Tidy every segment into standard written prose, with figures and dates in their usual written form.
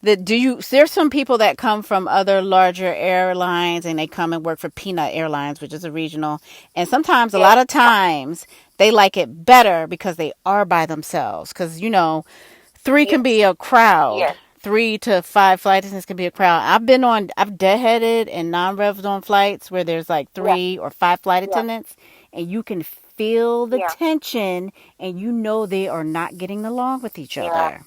There's some people that come from other larger airlines and they come and work for Peanut Airlines, which is a regional. And sometimes, a lot Yes. of times, they like it better because they are by themselves. Because, three can be Yes. a crowd. Yes. 3 to 5 flight attendants can be a crowd. I've deadheaded in non-rev zone flights where there's like Yeah. 3 or 5 flight Yeah. attendants, and you can feel the Yeah. tension, and they are not getting along with each Yeah. other.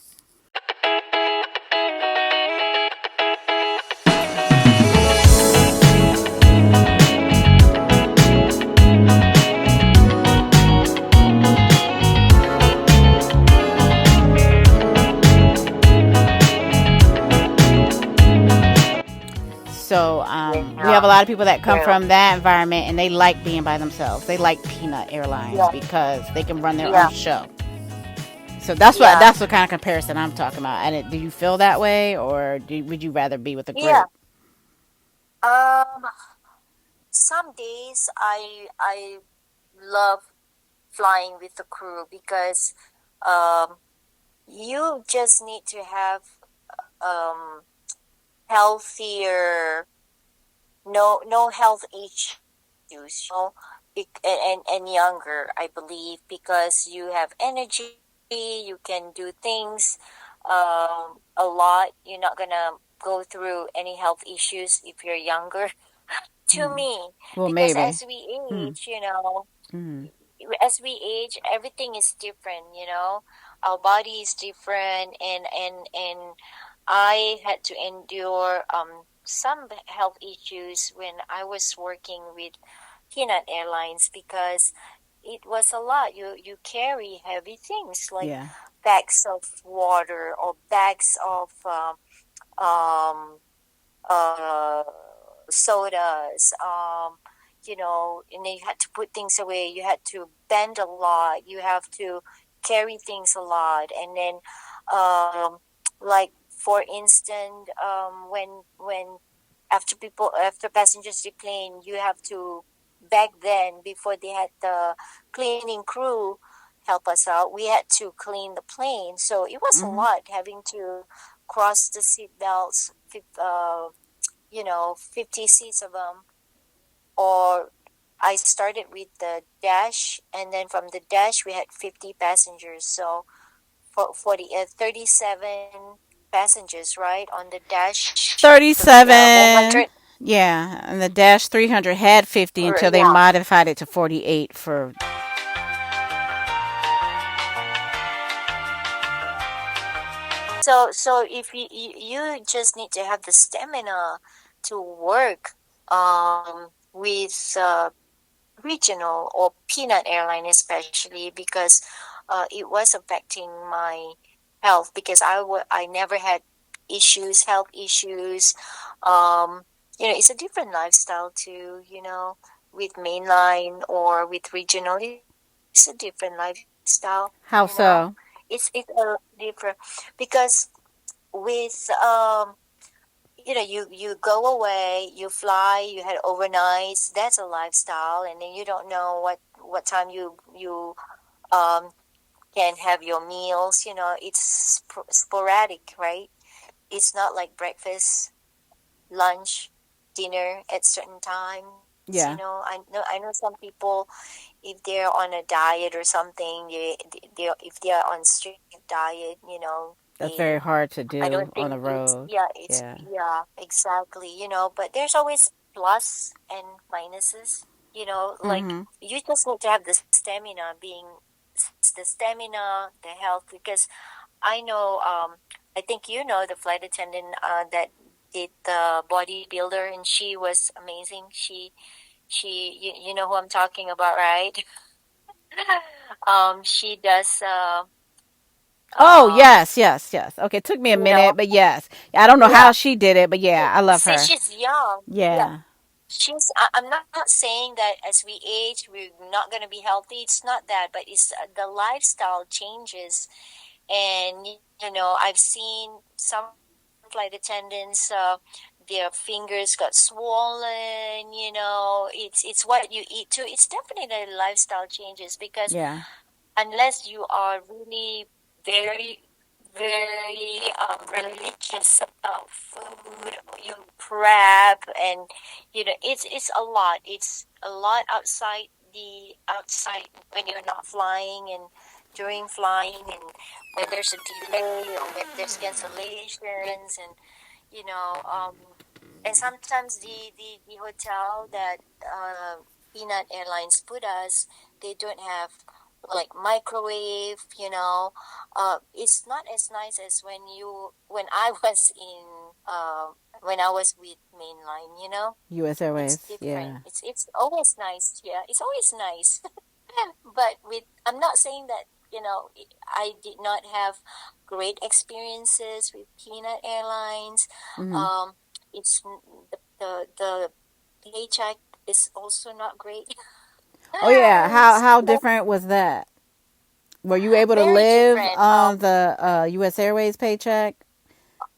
So we have Yeah. a lot of people that come True. from that environment, and they like being by themselves. They like Peanut Airlines Yeah. because they can run their own Yeah. show. So that's what Yeah. that's the kind of comparison I'm talking about. And do you feel that way, or would you rather be with a Yeah. group? Um. Some days I love flying with the crew because um you just need to have um healthier, no health issues, and younger, I believe, because you have energy, you can do things a lot. You're not gonna go through any health issues if you're younger. To Mm. me, Well, because maybe. as we Mm. age, Mm. everything is different. Our body is different, and I had to endure some health issues when I was working with Peanut Airlines because it was a lot. You carry heavy things like Yeah. bags of water or bags of um, uh, sodas, and then you had to put things away. You had to bend a lot. You have to carry things a lot, and then, um, like for instance, when after passengers deplane, you have to, back then, before they had the cleaning crew help us out, we had to clean the plane. So it was a Mm-hmm. lot having to cross the seat belts, 50 seats of them. Or I started with the dash, and then from the dash, we had 50 passengers. So for the 37 passengers, right, on the dash, the 37. 100. Yeah, and the Dash 300 had 50 until they Yeah. modified it to 48 for. So if you just need to have the stamina to work with regional or Peanut Airline, especially because it was affecting my health, because I never had health issues. Um, it's a different lifestyle too, with mainline or with regional. It's a different lifestyle, How you know. so? It's a different because with you go away, you fly, you had overnights. That's a lifestyle, and then you don't know what time you um can have your meals. It's sporadic, right? It's not like breakfast, lunch, dinner at certain times. Yeah, I know some people, if they're on a diet or something, if they are on strict diet, that's they very hard to I do don't on think the road. it's, Yeah. yeah, exactly, but there's always plus and minuses, like Mm-hmm. you just need to have the stamina, the health, because I know, I think the flight attendant that did the bodybuilder, and she was amazing. You know who I'm talking about, right? She does, Oh, um, yes, yes, yes. Okay, it took me a you know, minute, but yes. I don't know how yeah. she did it, but yeah, I love Since her. she's young, yeah. Yeah. I'm not saying that as we age, we're not going to be healthy. It's not that, but it's the lifestyle changes. And, I've seen some flight attendants, their fingers got swollen, it's what you eat too. It's definitely lifestyle changes because Yeah. unless you are really very, very religious about food. You prep, and it's a lot. It's a lot outside when you're not flying and during flying, and when there's a delay or when there's cancellations, and you know um and sometimes the hotel that Peanut Airlines put us, they don't have like microwave. It's not as nice as when I was in when I was with mainline. U.S. It's Airways. different. Yeah. It's always nice. Yeah, it's always nice. But with I'm not saying that I did not have great experiences with Peanut Airlines. Hmm. Um, it's the paycheck is also not great. Oh yeah. How So different was that? Were you able to very live different. on the U.S. Airways paycheck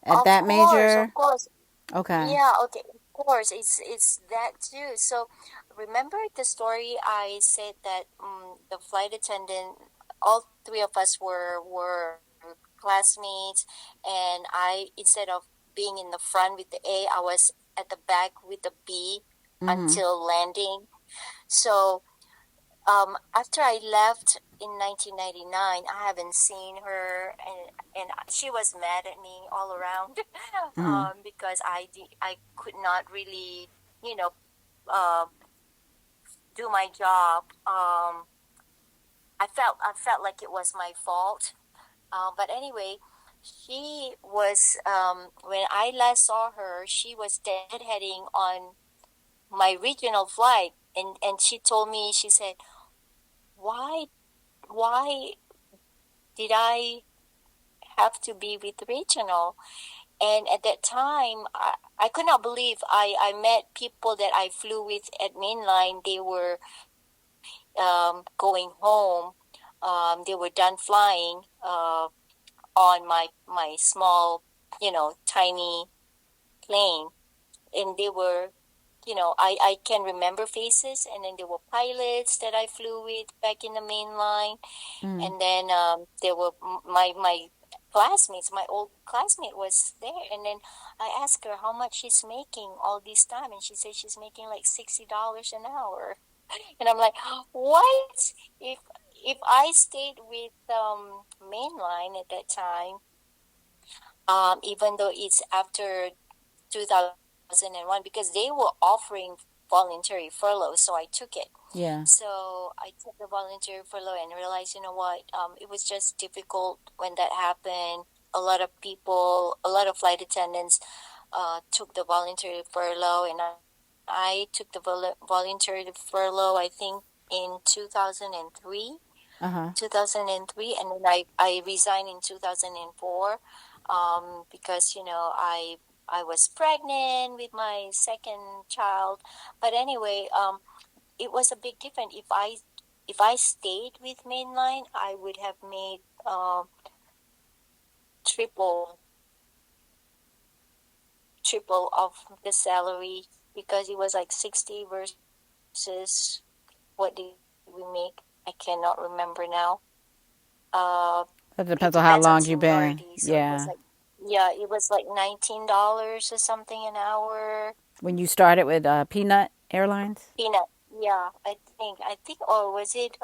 at that Of major? course. Okay. Yeah, okay, of course, it's that too. So, remember the story I said that the flight attendant, all three of us were classmates, and I instead of being in the front with the A, I was at the back with the B Hmm. until landing. So, after I left in 1999, I haven't seen her, and she was mad at me all around, Hmm. because I could not really, you know, uh, do my job. I felt like it was my fault. But anyway, she was when I last saw her, she was deadheading on my regional flight, and she told me, she said, why why did I have to be with regional? And at that time, I could not believe I met people that I flew with at mainline. They were going home. They were done flying on my small, tiny plane, and they were, I can remember faces, and then there were pilots that I flew with back in the main line. Hmm. And then there were my classmates. My old classmate was there, and then I asked her how much she's making all this time, and she said she's making like $60 an hour. And I'm like, what? If I stayed with mainline at that time, even though it's after 2001, because they were offering voluntary furlough, so I took it. Yeah. So I took the voluntary furlough and realized, what, it was just difficult when that happened. A lot of people, a lot of flight attendants, took the voluntary furlough, and I took the voluntary furlough, I think, in 2003. Uh huh. 2003, and then I resigned in 2004, because I was pregnant with my second child. But anyway, it was a big difference. If I stayed with mainline, I would have made triple triple of the salary, because it was like 60 versus what did we make? I cannot remember now. Uh, That it depends on how depends on long you've been. seniority. So it was Yeah. like, yeah, it was like $19 or something an hour. When you started with Peanut Airlines. Peanut. Yeah, I think, or was it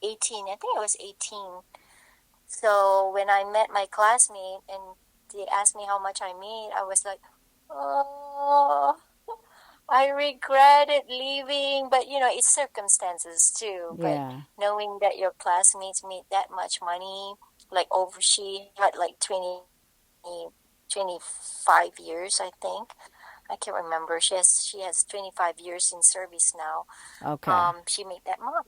18? I think it was 18. So when I met my classmate and they asked me how much I made, I was like, oh, I regretted leaving. But it's circumstances too. But Yeah. knowing that your classmates made that much money, like over, she had like 25 years, I think. I can't remember. She has 25 years in service now. Okay. She made that much,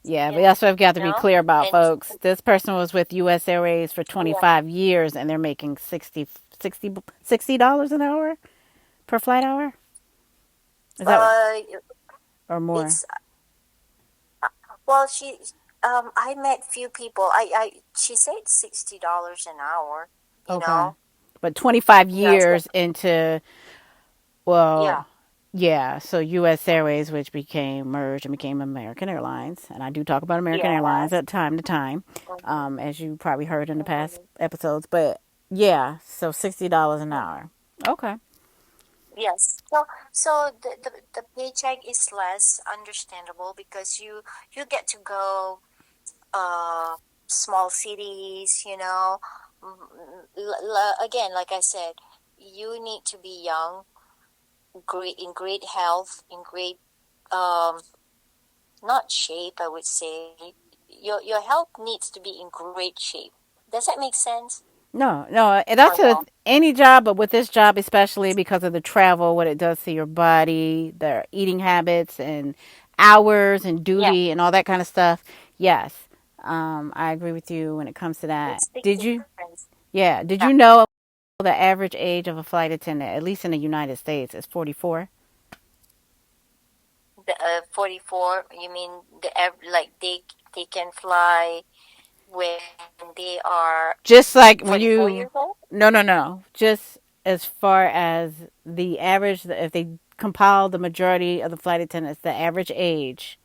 Yeah, but you that's what we have to be know, clear about, and folks. This person was with U.S. Airways for yeah. 25 years, and they're making $60 an hour per flight hour. Is that Uh, or more? it's well, I met few people. She said $60 an hour. You Okay, know, but 25 yeah, years into yeah, well, Yeah, so U.S. Airways, which became merged and became American Airlines, and I do talk about American Airlines Yes. at time to time, Mm-hmm. as you probably heard in the past Mm-hmm. episodes. But yeah, so $60 an hour. Okay. Yes. So the paycheck is less understandable because you get to go uh small cities, you know. Again, like I said, you need to be young, great in great health, in great um not shape, I would say. Your health needs to be in great shape. Does that make sense? No, no, and Or that's no? any job, but with this job especially because of the travel, what it does to your body, their eating habits, and hours and Yeah, duty and all that kind of stuff. Yes, I agree with you when it comes to that. it's big Did you? difference. Yeah, did Yeah. you know the average age of a flight attendant, at least in the United States, is 44? The 44, you mean like they can fly when they are Just like when 44 you, years old? no, no, no, just as far as the average, if they compile the majority of the flight attendants, the average age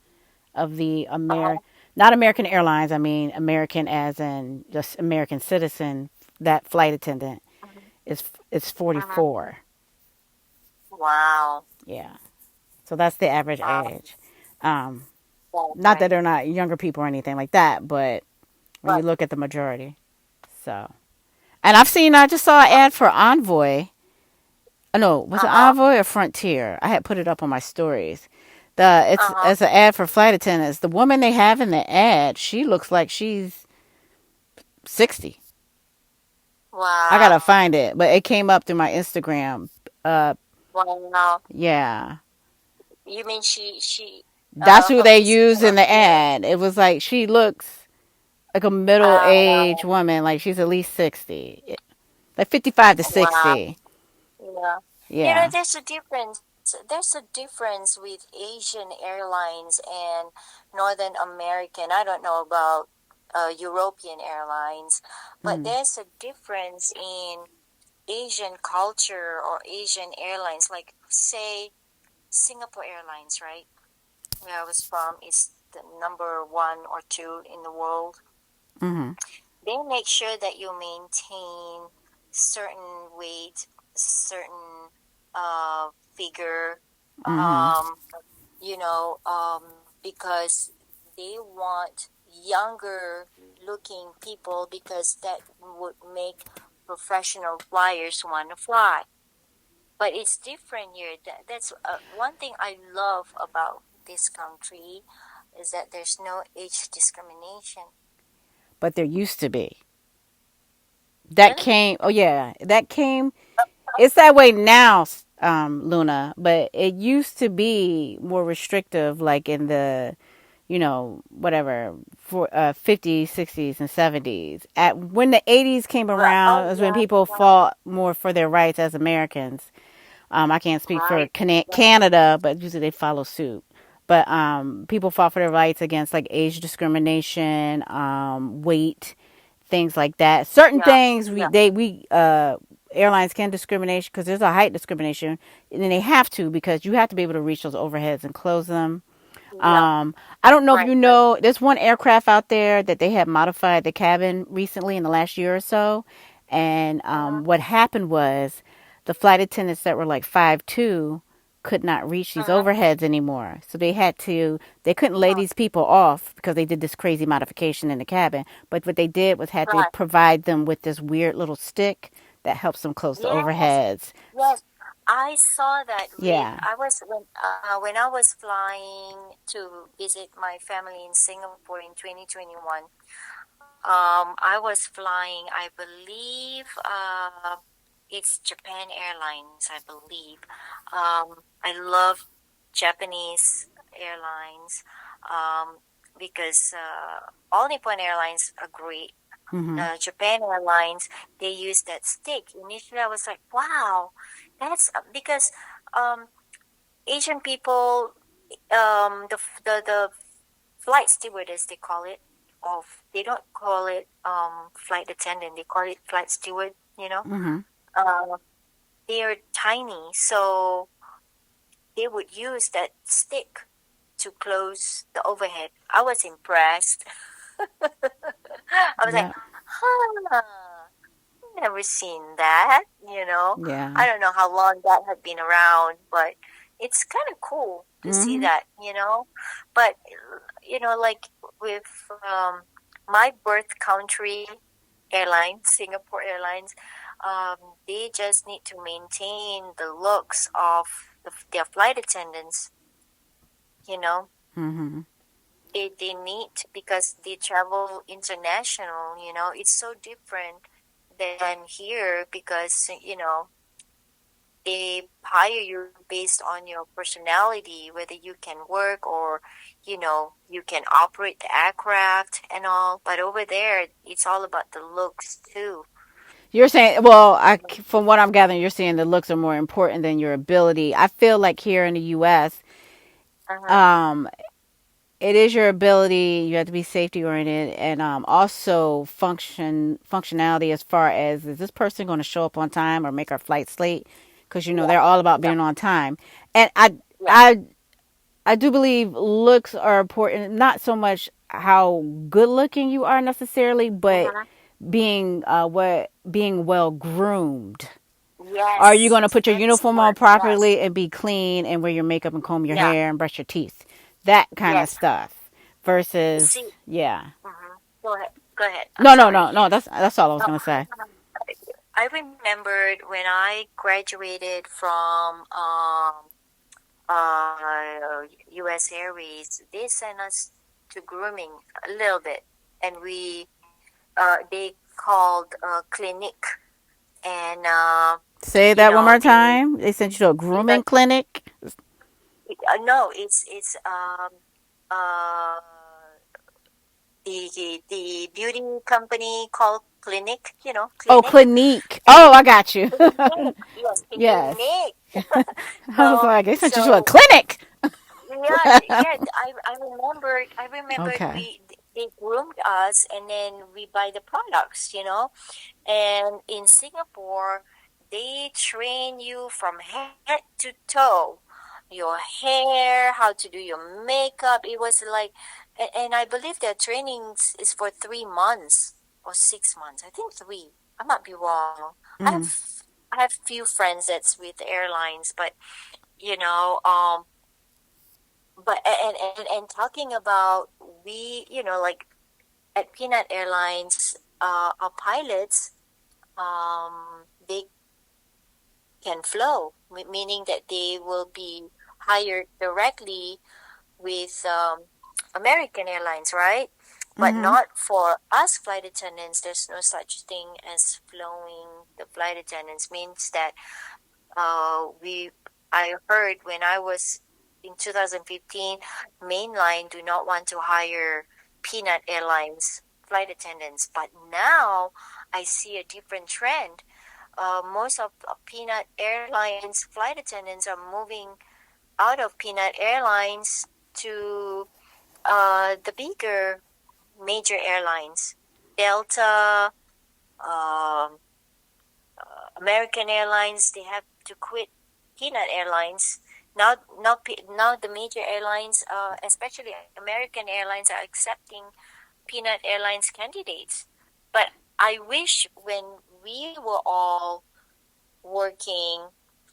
of the Uh-huh. not American Airlines, I mean American as in just American citizen, that flight attendant Mhm. is is Mhm. 44. Wow. Yeah. So that's the average Wow. age. Um, That's Not that right. they're not younger people or anything like that, but when you Right. look at the majority. So, and I just saw an ad for Envoy. Oh, no, was it Uh-huh. Envoy or Frontier? I had put it up on my stories. It's Uh-huh. an ad for flight attendants. The woman they have in the ad, she looks like she's 60. I gotta Wow. find it, but it came up through my Instagram. Uh, Wow. yeah, You mean she that's who her they physical used in the appearance? ad. It was like she looks like a middle aged Uh, woman, like she's at least 60, like 55 to wow. 60. Yeah. You know, Yeah. there's a difference. There's a difference with Asian airlines and Northern American. I don't know about European airlines, but Mm. there's a difference in Asian culture or Asian airlines. Like, say, Singapore Airlines, right? Where I was from is the number one or two in the world. Mhm. They make sure that you maintain certain weight, certain figure, Mhm. um, you know, because they want younger looking people because that would make professional flyers want to fly. But it's different here. That's one thing I love about this country is that there's no age discrimination. But there used to be. That Really? came. Oh yeah, that came. It's that way now, Luna. But it used to be more restrictive, like in the, whatever, for 50s, 60s, and 70s. At when the 80s came Right. around, Oh is when yeah, people yeah. fought more for their rights as Americans. I can't speak for Right. Right. Canada, but usually they follow suit. But people fought for their rights against like age discrimination, weight, things like that. Certain Yeah. things Yeah. we airlines can discriminate because there's a height discrimination, and then they have to because you have to be able to reach those overheads and close them. Yeah. I don't know if Right. you Right. know, there's one aircraft out there that they have modified the cabin recently in the last year or so. And Mm-hmm. what happened was the flight attendants that were like 5'2" could not reach these Mm-hmm. overheads anymore. So they couldn't lay these people off because they did this crazy modification in the cabin. But what they did was had to Right. provide them with this weird little stick that helps them close the Yes. overheads. Yes. I saw that with Yeah. I was when I was flying to visit my family in Singapore in 2021. I was flying, I believe, it's Japan Airlines, I believe. I love Japanese airlines, um, because all Nippon Airlines are great. Mhm. Japan Airlines, they use that stick. Initially, I was like, wow, that's because um, Asian people, the flight stewardess, they call it, of they don't call it flight attendant, they call it flight steward, you know. Mhm. Uh, they're tiny, so they would use that stick to close the overhead. I was impressed. I was like, Yep. huh, never seen that, you know. Yeah. I don't know how long that had been around, but it's kind of cool to see Mhm. that, you know. But, like with um, my birth country airline, Singapore Airlines, um, they just need to maintain the looks of their flight attendants, you know. Mhm. They need because they travel international, it's so different than here because, they hire you based on your personality, whether you can work or, you can operate the aircraft and all. But over there, it's all about the looks too. You're saying, well, from what I'm gathering, you're saying the looks are more important than your ability. I feel like here in the U.S., Uh-huh. um, it is your ability. You have to be safety oriented, and also functionality as far as is this person going to show up on time or make our flight late? Because Yeah, they're all about yeah, being on time, and I yeah. I I do believe looks are important. Not so much how good looking you are necessarily, but Uh-huh. being well groomed. Are you Yes, going to put your that's the uniform on word. Yes, properly and be clean and wear your makeup and comb your yeah, hair and brush your teeth? That kind of yes. stuff. You Versus, see, yeah. go ahead, go ahead. I'm No, no, sorry. no, no. That's all I was No, gonna say. I remembered when I graduated from U.S. Airways, they sent us to grooming a little bit, and they called clinic, and Say that one more they time. They sent you to a because grooming clinic. no, it's uh the beauty company called clinic, Oh, clinic, clinique. and Oh, I got you. clinic, yes, Yes. clinic. I was So like, they sent you to a so clinic. yeah, yeah. I remembered Okay. they groomed us, and then we buy the products, And in Singapore, they train you from head to toe, your hair, how to do your makeup. It was like, and I believe their trainings is for 3 months or 6 months. I think three. I might be wrong. I have Mm-hmm. I have few friends that's with airlines, but you know, um, and talking about like at Peanut Airlines, our pilots, they can flow, meaning that they will be hired directly with American Airlines, right? But Mm-hmm. not for us flight attendants. There's no such thing as flowing the flight attendants. Means that we I heard when I was in 2015, mainline do not want to hire Peanut Airlines flight attendants, but now I see a different trend. Most of Peanut Airlines flight attendants are moving out of Peanut Airlines to the bigger major airlines, Delta, um, American Airlines. They have to quit Peanut Airlines. Now the major airlines, especially American Airlines, are accepting Peanut Airlines candidates. But I wish when we were all working,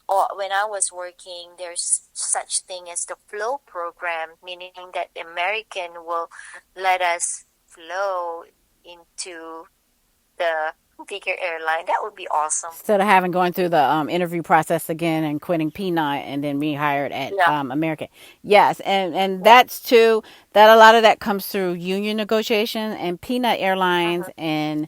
or when I was working, there's such thing as the flow program, meaning that the American will let us flow into the bigger airline. That would be awesome. Instead of having going through the interview process again and quitting Peanut and then being hired at Yeah, American. Yes, and yeah. that's too that a lot of that comes through union negotiation and Peanut Airlines Uh-huh. and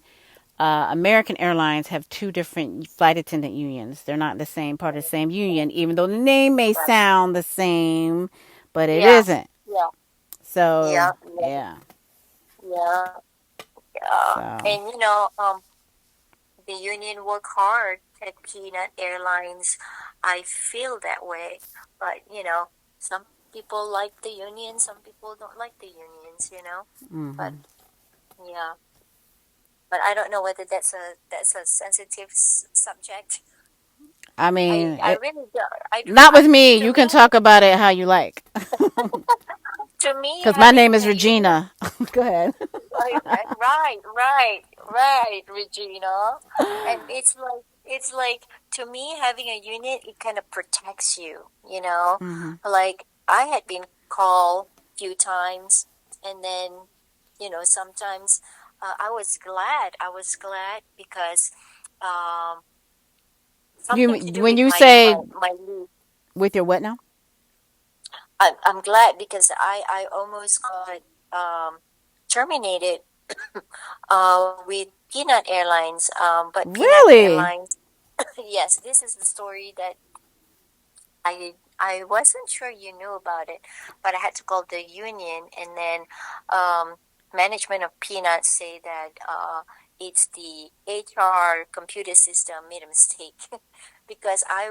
American Airlines have two different flight attendant unions. They're not the same part of the same union, even though the name may Yeah, sound the same, but it yeah, isn't. yeah, So yeah, yeah, yeah, yeah. Yeah. so And the union work hard at Peanut Airlines. I feel that way. But, some people like the union, some people don't like the unions. But hmm. yeah, but I don't know whether that's a sensitive subject. I mean, I really do. I do not not. with me. To You me, can talk about it how you like. to me, Because my name having is a unit. Regina. Go ahead. Right, right, Regina. And it's like to me having a unit it kind of protects you, you know. Hmm. Like I had been called few times, and then sometimes I was glad. I was glad because um You something to do when with you my say my leave. with your what now? I'm glad because I almost got um terminated with Peanut Airlines. But Peanut Really? Airlines, yes, this is the story that I wasn't sure you knew about it, but I had to call the union, and then um, management of Peanut say that it's the HR computer system made a mistake because I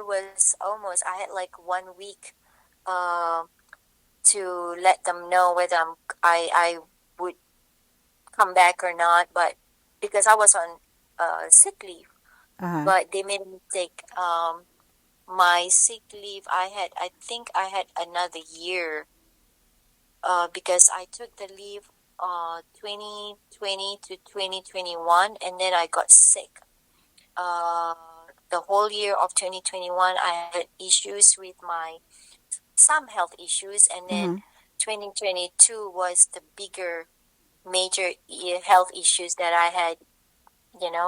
had like 1 week uh, to let them know whether I would come back or not, but because I was on sick leave, Uh huh. but they made a mistake. My sick leave, I think I had another year, because I took the leave 2020 to 2021, and then I got sick. Uh, the whole year of 2021, I had issues with some health issues, and then Hmm. 2022 was the bigger major health issues that I had,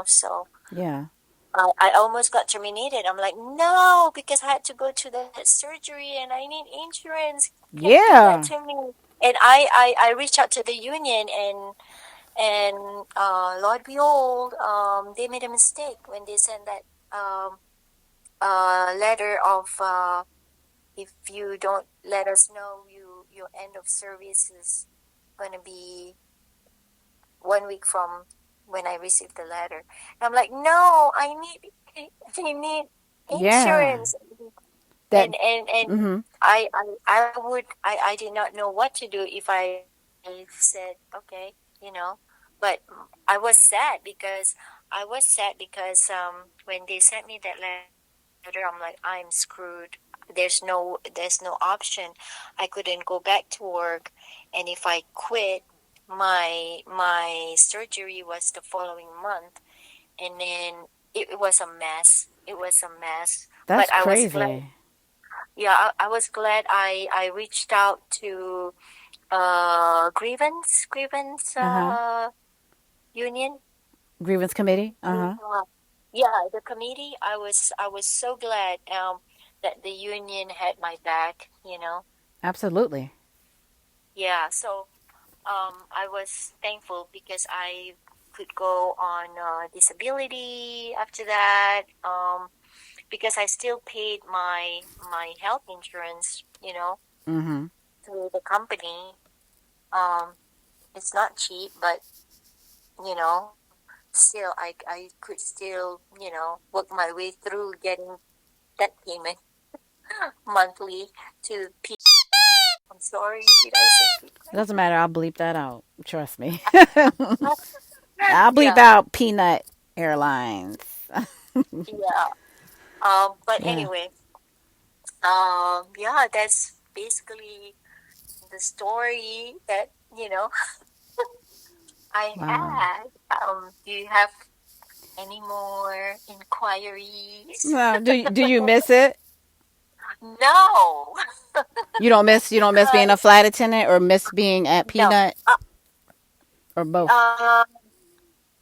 so Yeah. I almost got terminated. I'm like, no, because I had to go to the surgery and I need insurance. Can you do that Yeah. to me? And I reached out to the union, and Lord behold, they made a mistake when they sent that letter of if you don't let us know your end of service is gonna be 1 week from when I received the letter. And I'm like, no, I need Yeah. insurance. That. And Hmm. I did not know what to do if I said, okay, but when they sent me that letter, I'm like, I'm screwed. There's no option. I couldn't go back to work, and if I quit, my surgery was the following month, and then it was a mess. It was a mess. That's But I was glad. crazy. Yeah, I was glad I reached out to grievance Uh huh. union. Grievance committee. Uh huh. Uh, yeah, the committee. I was so glad that the union had my back. Absolutely. Yeah, so I was thankful because I could go on disability after that, because I still paid my health insurance, Hmm. through the company. Um, it's not cheap, but you know, still I could still work my way through getting that payment monthly to P. I'm sorry, did I say P? It doesn't matter. I'll bleep that out. Trust me. I'll bleep Yeah, out Peanut Airlines. yeah. But Yeah. anyway, yeah, that's basically the story that I Wow. had. Do you have any more inquiries? No, do you miss it? No, You don't miss being a because flight attendant or miss being at no. Peanut Uh, or both? uh,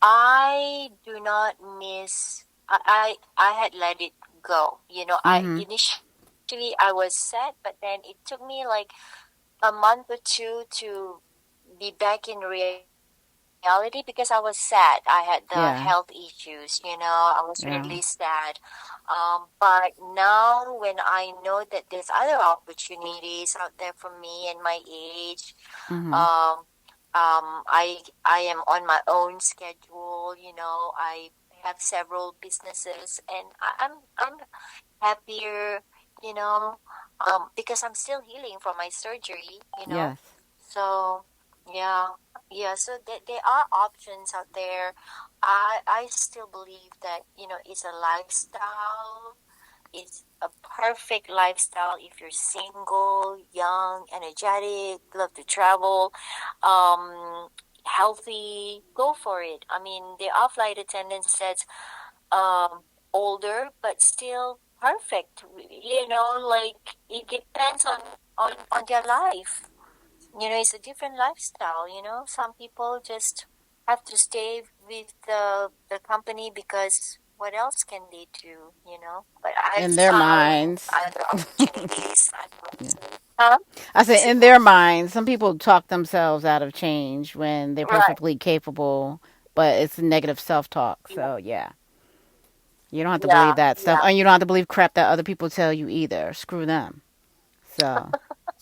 I do not miss. I had let it go. I Mm-hmm. initially I was sad, but then it took me like a month or two to be back in reality because I was sad. I had the Yeah. health issues. I was Yeah. really sad. But now when I know that there's other opportunities out there for me and my age, Mm-hmm. um, I am on my own schedule. I have several businesses, and I'm happier. You know, because I'm still healing from my surgery. Yes. So yeah, yeah. So there are options out there. I still believe that it's a lifestyle. it's a perfect lifestyle if you're single, young, energetic, love to travel, um, healthy. Go for it. I mean, there are flight attendants that's older but still perfect. Like it depends on their life. It's a different lifestyle. Some people just have to stay with the company because what else can they do? But I've In their found minds. other opportunities. Yeah. Huh? I said, in their minds, some people talk themselves out of change when they're Right. perfectly capable, but it's negative self talk. Yeah. So, yeah. You don't have to believe Yeah. that stuff. Yeah. And you don't have to believe crap that other people tell you either. Screw them. So,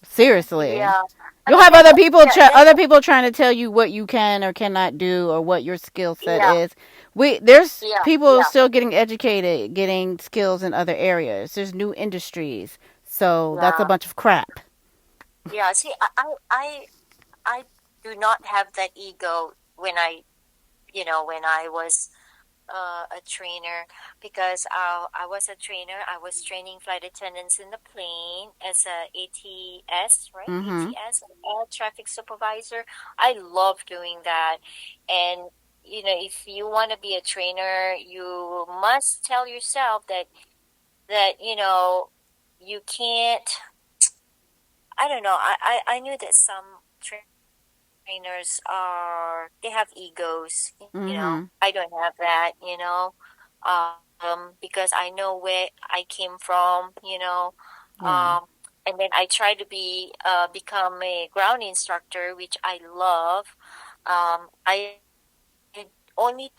seriously. Yeah. I You'll mean, have then, then, other people trying to tell you what you can or cannot do or what your skill set yeah. is. There's Yeah. people Yeah. still getting educated, getting skills in other areas. There's new industries. So, that's a Yeah. bunch of crap. Yeah. See, I do not have that ego when I was a trainer because I was a trainer. I was training flight attendants in the plane as a ATS, right? Mhm. ATS, air traffic supervisor. I love doing that. And if you want to be a trainer, you must tell yourself that you can't. I don't know. I knew that some trainers they have egos. Mhm. I don't have that. Because I know where I came from. Yeah. um and then I try to become a ground instructor, which I love. I only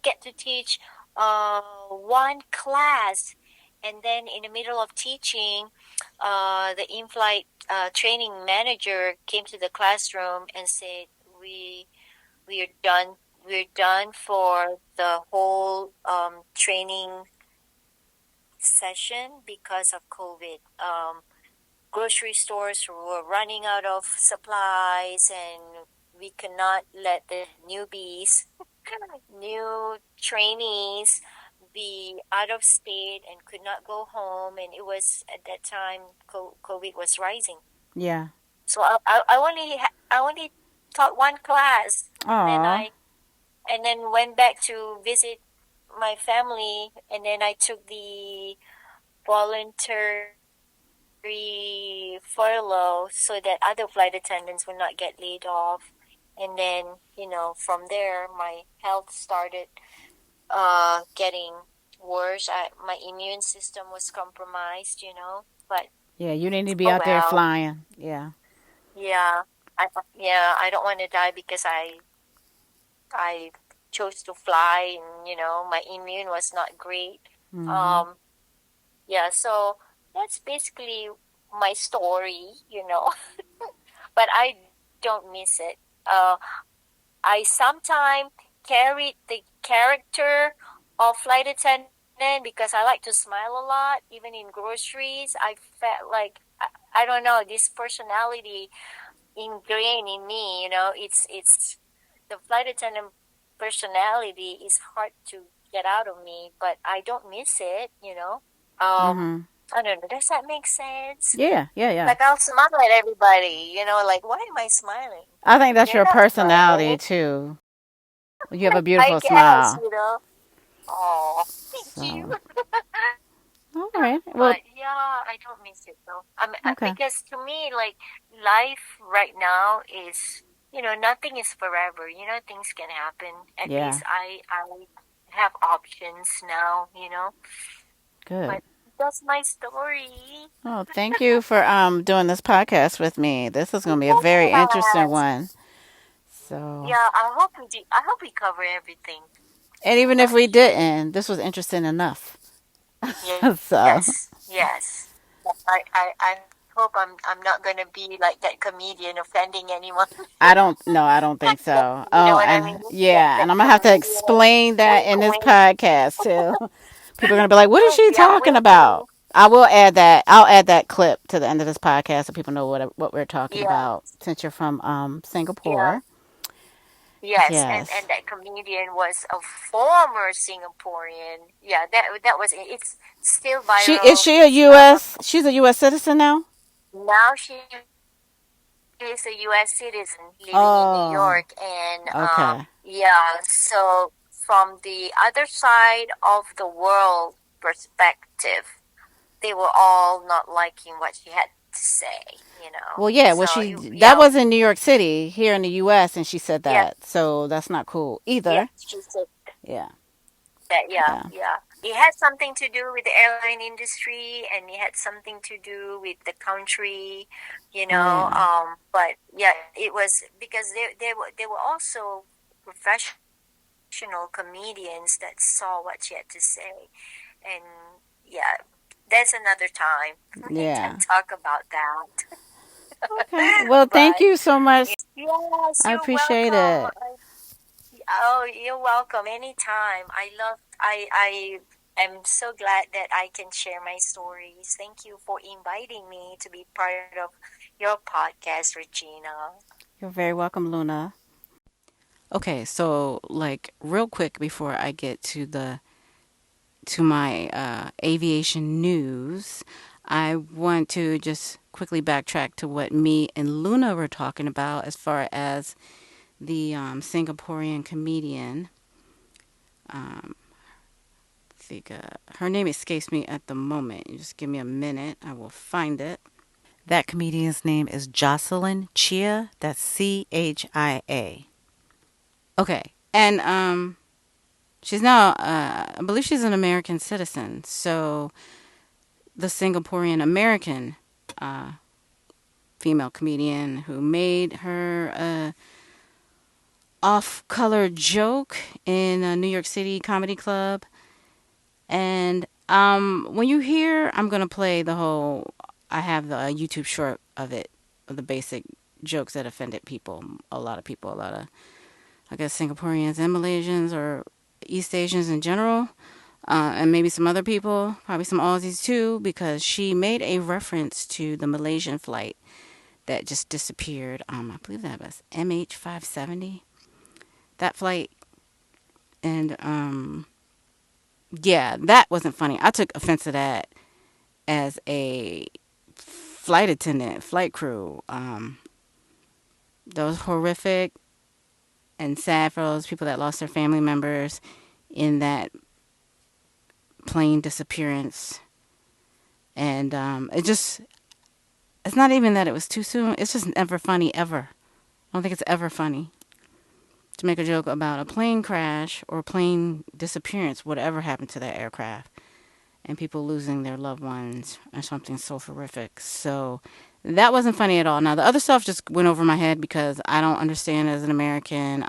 get to teach one class, and then in the middle of teaching, the in-flight training manager came to the classroom and said, "We we're done. We're done for the whole training session because of COVID. Grocery stores were running out of supplies, and we cannot let the newbies, new trainees, be out of state and could not go home. And it was at that time COVID was rising. Yeah. So I only taught one class, and then Aw. went back to visit my family, and then I took the voluntary furlough so that other flight attendants would not get laid off. And then, from there, my health started getting worse. My immune system was compromised. But Yeah, you need to be oh out there well. flying. Yeah. Yeah. I don't want to die because I chose to fly, and my immune was not great. Mhm. Um yeah, so that's basically my story. But I don't miss it. I sometimes carried the character of flight attendant because I like to smile a lot, even in groceries. I felt like I don't know, this personality ingrained in me. It's the flight attendant personality is hard to get out of me, but I don't miss it. Mhm. I don't know. Does that make sense? Yeah, yeah, yeah. Like I'll smile at everybody. Like, why am I smiling? I think that's They're your not personality smiling. too. You have a I beautiful guess, smile. Oh, thank you. So, all right. Well, But yeah, I don't miss it though. okay. Because to me, like, life right now is, nothing is forever. Things can happen. At Yeah. least I have options now. Good. But that's my story. Well, thank you for doing this podcast with me. This is going to be a very interesting Yes. one. So, Yeah, I hope we cover everything. and even if Yeah. we didn't, this was interesting enough. So, Yes. Yes. I hope I'm not gonna be like that comedian offending anyone. I don't think so. You know Oh, what I and mean? yeah, That and I'm going to have to comedian. explain that Wink, in this wink. podcast too. People are going to be like, "What is she Yeah, talking wink, about?" wink. I will add that. I'll add that clip to the end of this podcast so people know what we're talking Yeah, about since you're from yeah, Singapore. Yes, Yes. and that comedian was a former Singaporean. Yeah, that was it's still Is viral. she a It's U.S. She's a U.S. citizen now? now she is a U.S. citizen living in New Oh, York, and okay. yeah. So from the other side of the world perspective, they were all not liking what she had to say. You know, Well, yeah. Well, so that yeah, was in New York City, here in the U.S., and she said yeah, that. So that's not cool yeah. either. She said Yeah. that, yeah, Yeah. yeah. It had something to do with the airline industry, and it had something to do with the country, you Oh know. yeah. But yeah, it was because they were also professional comedians that saw what she had to say, and yeah, that's another time. I can Yeah. talk about that. Okay. Well, thank But you so much. yes, I you're appreciate welcome. it. Oh, you're welcome anytime. I am so glad that I can share my stories. Thank you for inviting me to be part of your podcast, Regina. You're very welcome, Luna. Okay, so like real quick before I get to my aviation news, I want to just quickly backtrack to what me and Luna were talking about as far as the Singaporean comedian. Um, I think her name escapes me at the moment. You just give me a minute. I will find it. That comedian's name is Jocelyn Chia. That's Chia. Okay, and she's now, I believe she's an American citizen. So the Singaporean American uh, female comedian who made her off-color joke in a New York City comedy club. And when you hear, I'm gonna play the whole. I have the YouTube short of it, of the basic jokes that offended people. A lot of people, a lot of, I guess, Singaporeans and Malaysians or East Asians in general, and maybe some other people, probably some Aussies too, because she made a reference to the Malaysian flight that just disappeared. I believe that was MH570. That flight, and yeah, that wasn't funny. I took offense to that as a flight attendant, flight crew. That was horrific and sad for those people that lost their family members in that plane disappearance. And it's not even that it was too soon. It's just never funny, ever. I don't think it's ever funny to make a joke about a plane crash or plane disappearance, whatever happened to that aircraft, and people losing their loved ones or something so horrific. So that wasn't funny at all. Now the other stuff just went over my head because I don't understand as an American.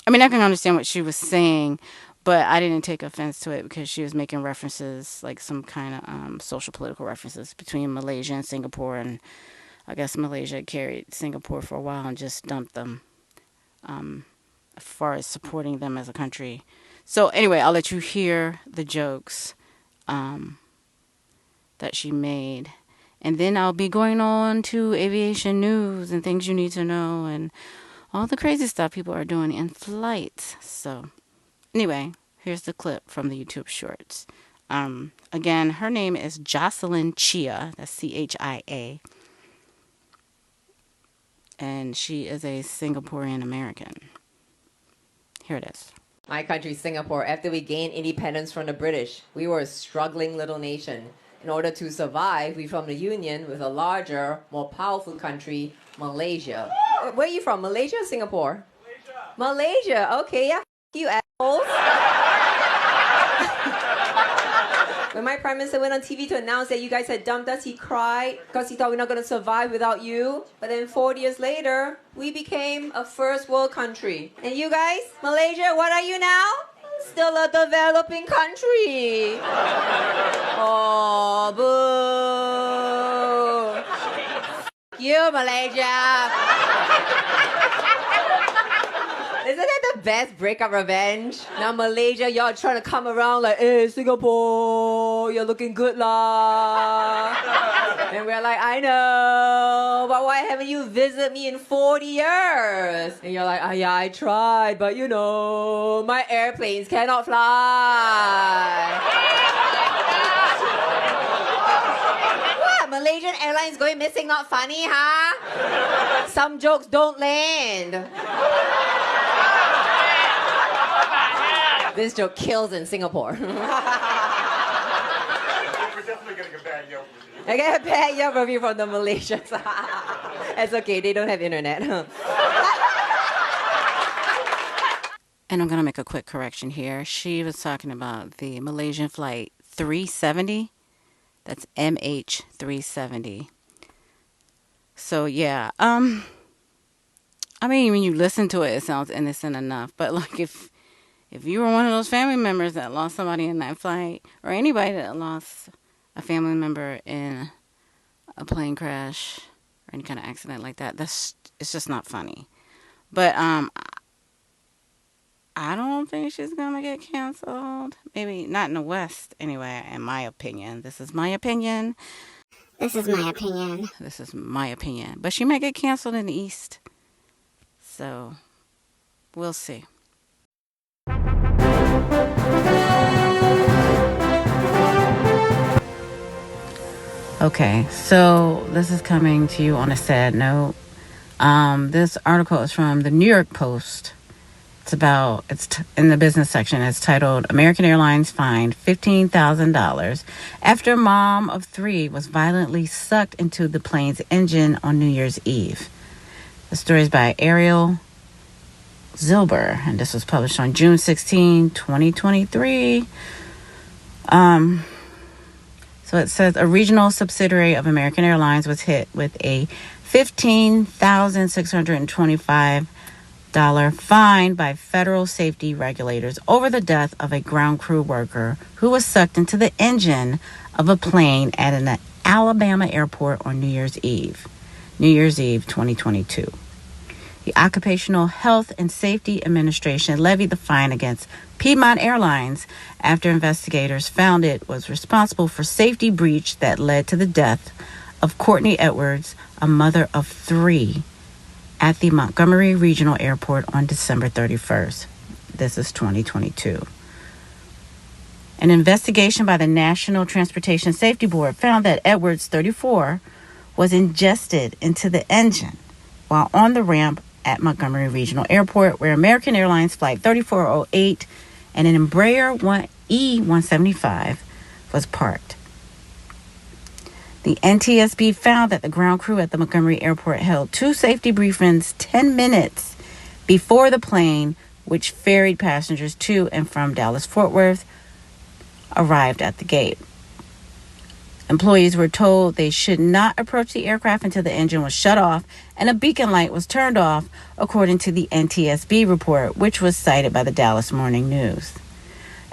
I mean, I can understand what she was saying, but I didn't take offense to it because she was making references, like some kind of social political references between Malaysia and Singapore, and I guess Malaysia carried Singapore for a while and just dumped them as far as supporting them as a country. So anyway, I'll let you hear the jokes um, that she made. And then I'll be going on to aviation news and things you need to know and all the crazy stuff people are doing in flights. So, anyway, here's the clip from the YouTube shorts. Again, her name is Jocelyn Chia. That's Chia. And she is a Singaporean American. Here it is. My country, Singapore, after we gained independence from the British, we were a struggling little nation. In order to survive, we formed a union with a larger, more powerful country, Malaysia. Where are you from, Malaysia or Singapore? Malaysia, okay, yeah, you assholes. When my prime minister went on TV to announce that you guys had dumped us, he cried because he thought we're not going to survive without you. But then 40 years later, we became a first world country. And you guys, Malaysia, what are you now? Still a developing country. Oh, boo. You, Malaysia. Isn't that the best breakup revenge? Now Malaysia, y'all trying to come around like, hey, Singapore, you're looking good lah. And we're like, I know, but why haven't you visited me in 40 years? And you're like, oh yeah, I tried, but you know, my airplanes cannot fly. What? Malaysian Airlines going missing not funny, huh? Some jokes don't land. This joke kills in Singapore. We're definitely getting a bad Yelp review. I get a bad Yelp review from the Malaysians. It's okay, they don't have internet. And I'm going to make a quick correction here. She was talking about the Malaysian flight 370. That's MH370. So, yeah. I mean, when you listen to it, it sounds innocent enough. But, like, if you were one of those family members that lost somebody in that flight, or anybody that lost a family member in a plane crash or any kind of accident like that, it's just not funny. But, I don't think she's going to get canceled. Maybe not in the West, anyway, in my opinion. This is my opinion. This is my opinion. This is my opinion. But she might get canceled in the East. So, we'll see. Okay, so this is coming to you on a sad note. This article is from the New York Post. It's in the business section. It's titled, American Airlines fined $15,000 after mom of 3 was violently sucked into the plane's engine on New Year's Eve. The story is by Ariel Zilber, and this was published on June 16, 2023. So it says a regional subsidiary of American Airlines was hit with a $15,625 fine by federal safety regulators over the death of a ground crew worker who was sucked into the engine of a plane at an Alabama airport on New Year's Eve 2022. The Occupational Health and Safety Administration levied the fine against Peanut Airlines after investigators found it was responsible for safety breach that led to the death of Courtney Edwards, a mother of 3, at the Montgomery Regional Airport on December 31st. This is 2022. An investigation by the National Transportation Safety Board found that Edwards, 34, was ingested into the engine while on the ramp at Montgomery Regional Airport, where American Airlines Flight 3408 and an Embraer E175 was parked. The NTSB found that the ground crew at the Montgomery Airport held 2 safety briefings 10 minutes before the plane, which ferried passengers to and from Dallas-Fort Worth, arrived at the gate. Employees were told they should not approach the aircraft until the engine was shut off and a beacon light was turned off, according to the NTSB report, which was cited by the Dallas Morning News.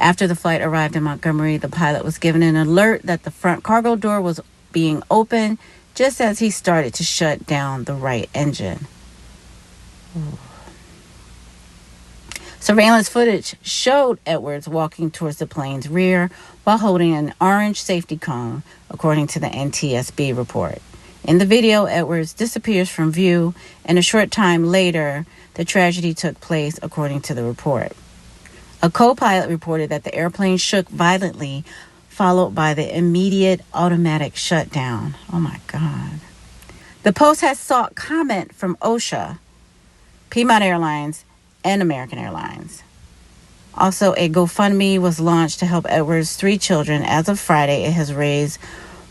After the flight arrived in Montgomery, the pilot was given an alert that the front cargo door was being open just as he started to shut down the right engine. Ooh. Surveillance footage showed Edwards walking towards the plane's rear while holding an orange safety cone, according to the NTSB report. In the video, Edwards disappears from view, and a short time later, the tragedy took place, according to the report. A co-pilot reported that the airplane shook violently, followed by the immediate automatic shutdown. Oh my God. The Post has sought comment from OSHA, Peanut Airlines, and American Airlines. Also, a GoFundMe was launched to help Edwards' 3 children. As of Friday, it has raised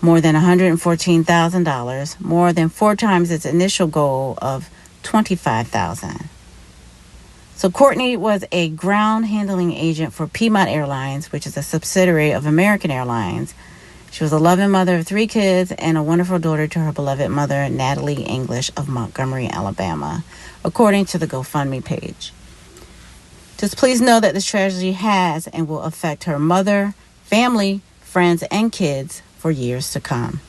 more than $114,000, more than 4 times its initial goal of $25,000. So Courtney was a ground handling agent for Peanut Airlines, which is a subsidiary of American Airlines. She was a loving mother of 3 kids and a wonderful daughter to her beloved mother, Natalie English of Montgomery, Alabama, according to the GoFundMe page. Just please know that this tragedy has and will affect her mother, family, friends, and kids for years to come.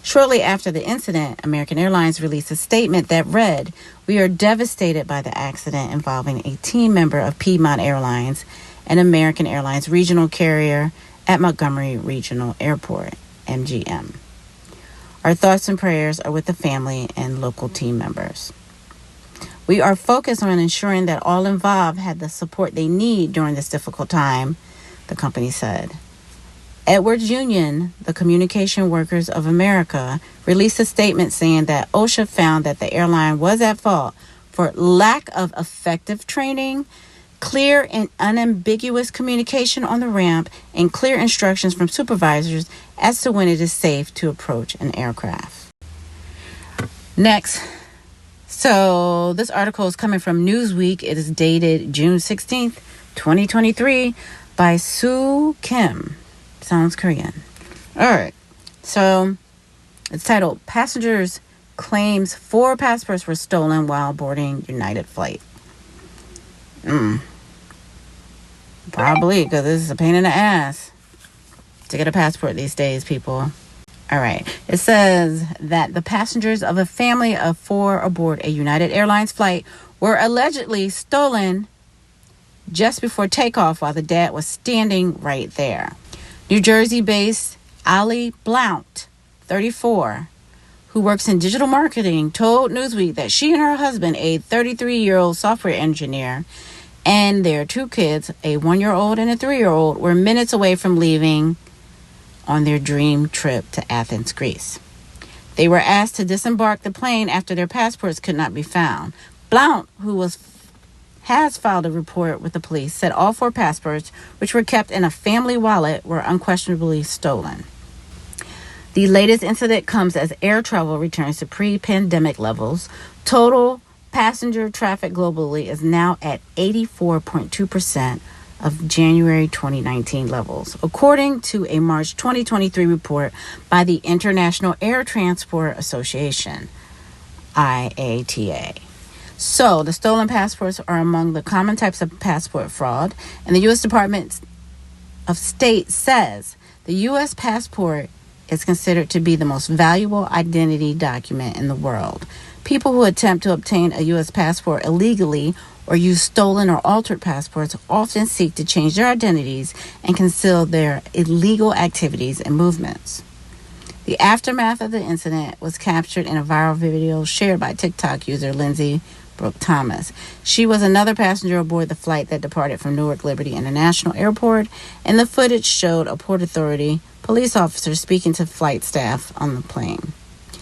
Shortly after the incident, American Airlines released a statement that read, "We are devastated by the accident involving a team member of Piedmont Airlines, an American Airlines regional carrier at Montgomery Regional Airport, MGM. Our thoughts and prayers are with the family and local team members. We are focused on ensuring that all involved had the support they need during this difficult time," the company said. Edwards Union, the Communication Workers of America, released a statement saying that OSHA found that the airline was at fault for lack of effective training, clear and unambiguous communication on the ramp, and clear instructions from supervisors as to when it is safe to approach an aircraft. Next. So this article is coming from Newsweek. It is dated June 16th, 2023 by Sue Kim. Sounds Korean. All right. So it's titled, "Passengers Claims 4 Passports Were Stolen While Boarding United Flight." Probably, because this is a pain in the ass to get a passport these days, people. All right. It says that the passengers of a family of 4 aboard a United Airlines flight were allegedly stolen just before takeoff while the dad was standing right there. New Jersey-based Ali Blount, 34, who works in digital marketing, told Newsweek that she and her husband, a 33-year-old software engineer, and their 2 kids, a 1-year-old and a 3-year-old, were minutes away from leaving on their dream trip to Athens, Greece. They were asked to disembark the plane after their passports could not be found. Blount, who has filed a report with the police, said all 4 passports, which were kept in a family wallet, were unquestionably stolen. The latest incident comes as air travel returns to pre-pandemic levels. Total passenger traffic globally is now at 84.2% of January 2019 levels, according to a March 2023 report by the International Air Transport Association, IATA. So, the stolen passports are among the common types of passport fraud, and the U.S. Department of State says the U.S. passport is considered to be the most valuable identity document in the world. People who attempt to obtain a U.S. passport illegally or use stolen or altered passports often seek to change their identities and conceal their illegal activities and movements. The aftermath of the incident was captured in a viral video shared by TikTok user Lindsay Brooke Thomas. She was another passenger aboard the flight that departed from Newark Liberty International Airport, and the footage showed a Port Authority police officer speaking to flight staff on the plane.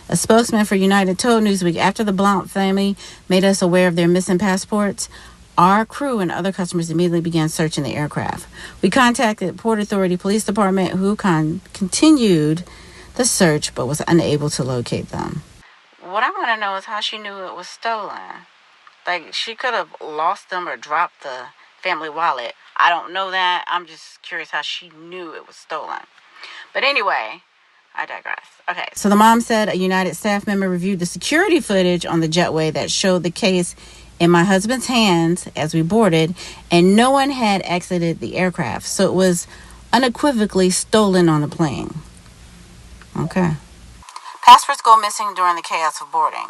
A spokesman for United told Newsweek, "After the Blount family made us aware of their missing passports, our crew and other customers immediately began searching the aircraft. We contacted Port Authority Police Department, who continued the search but was unable to locate them." What I want to know is how she knew it was stolen. Like, she could have lost them or dropped the family wallet. I don't know that. I'm just curious how she knew it was stolen. But anyway, I digress. Okay, so the mom said a United staff member reviewed the security footage on the jetway that showed the case in my husband's hands as we boarded, and no one had exited the aircraft, so it was unequivocally stolen on the plane. Okay. Passports go missing during the chaos of boarding.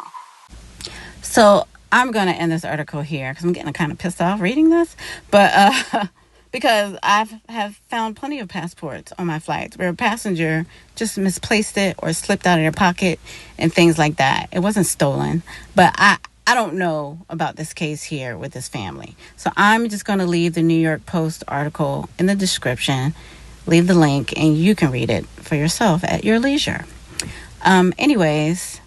So I'm going to end this article here because I'm getting kind of pissed off reading this, but because I have found plenty of passports on my flights where a passenger just misplaced it or slipped out of their pocket and things like that. It wasn't stolen, but I don't know about this case here with this family. So I'm just going to leave the New York Post article in the description, leave the link, and you can read it for yourself at your leisure. Anyways,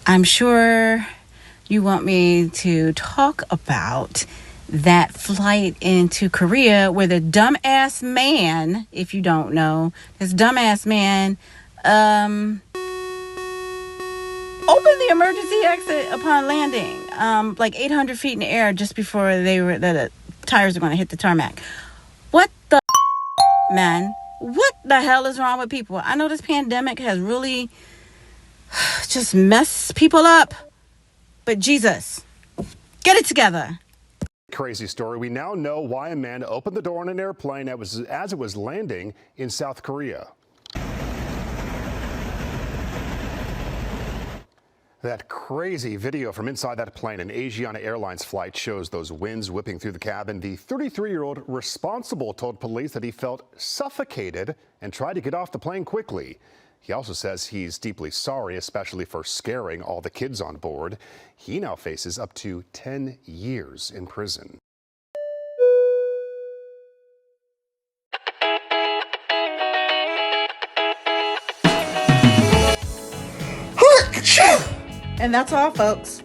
I'm sure you want me to talk about that flight into Korea where the dumbass man, if you don't know, this dumbass man opened the emergency exit upon landing, like 800 feet in the air just before the tires are going to hit the tarmac. What the man? What the hell is wrong with people? I know this pandemic has really just messed people up, but Jesus, get it together. Crazy story. We now know why a man opened the door on an airplane as it was landing in South Korea. That crazy video from inside that plane, an Asiana Airlines flight, shows those winds whipping through the cabin. The 33-year-old responsible told police that he felt suffocated and tried to get off the plane quickly. He also says he's deeply sorry, especially for scaring all the kids on board. He now faces up to 10 years in prison. And that's all, folks.